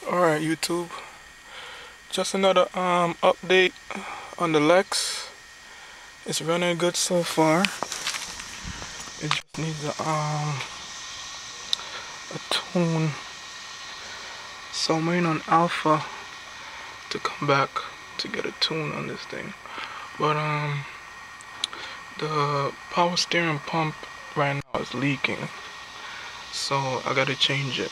Alright, YouTube. Just another update on the Lex. It's running good so far. It just needs a tune. So I'm waiting on Alpha to come back to get a tune on this thing. But the power steering pump right now is leaking. So I gotta change it.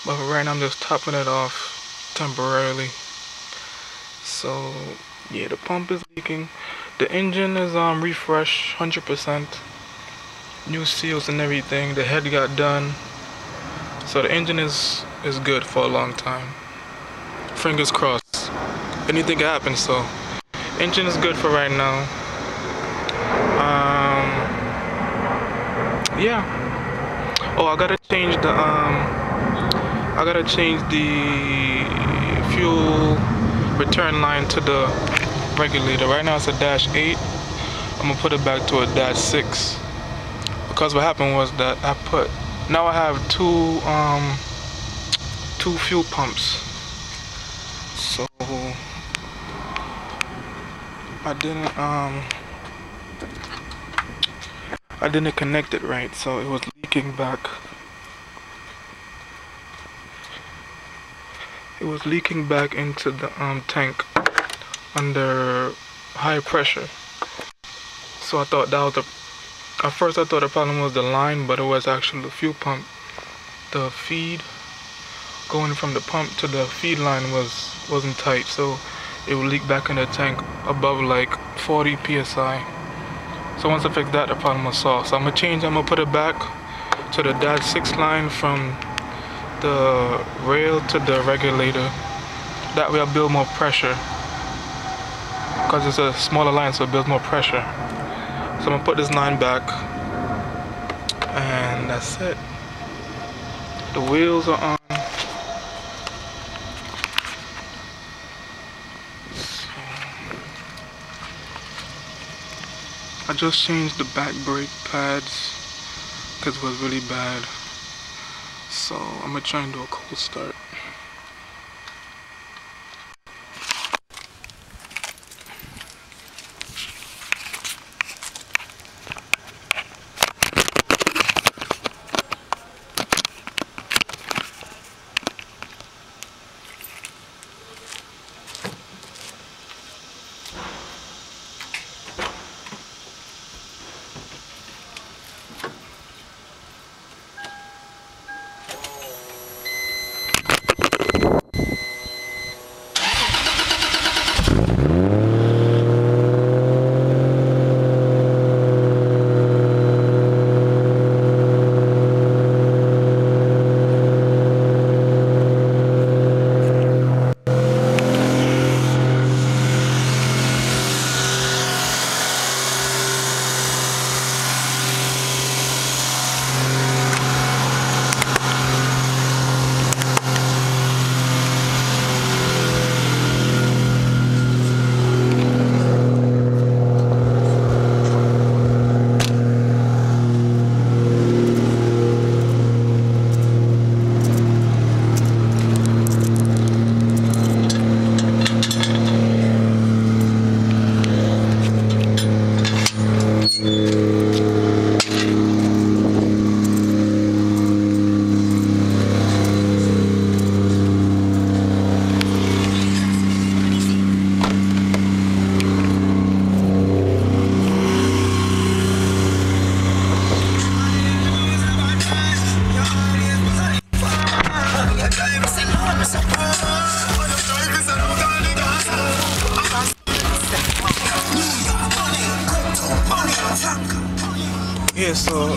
But right now I'm just topping it off temporarily. So yeah, the pump is leaking. The engine is refreshed 100%. New seals and everything. The head got done. So the engine is good for a long time. Fingers crossed. Anything can happen, so engine is good for right now. Yeah. Oh, I gotta change the fuel return line to the regulator. Right now it's a -8. I'm gonna put it back to a -6 because what happened was that now I have two fuel pumps. So I didn't connect it right, so it was leaking back. It was leaking back into the tank under high pressure. So I thought that was at first I thought the problem was the line, but it was actually the fuel pump. The feed going from the pump to the feed line wasn't tight, so it would leak back in the tank above like 40 psi. So once I fixed that, the problem was solved. So I'm gonna put it back to the -6 line from the rail to the regulator. That way I'll build more pressure, because it's a smaller line, so it builds more pressure. So I'm gonna put this line back, and that's it. The wheels are on. I just changed the back brake pads because it was really bad. So I'm gonna try and do a cold start. Yeah, so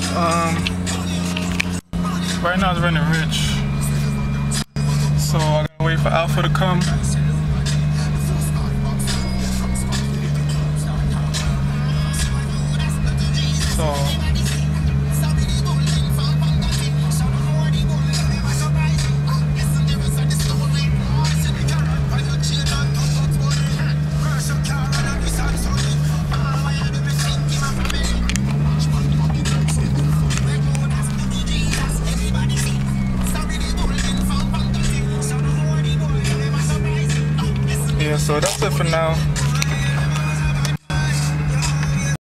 right now it's running rich, so I gotta wait for Alpha to come. So yeah, so that's it for now.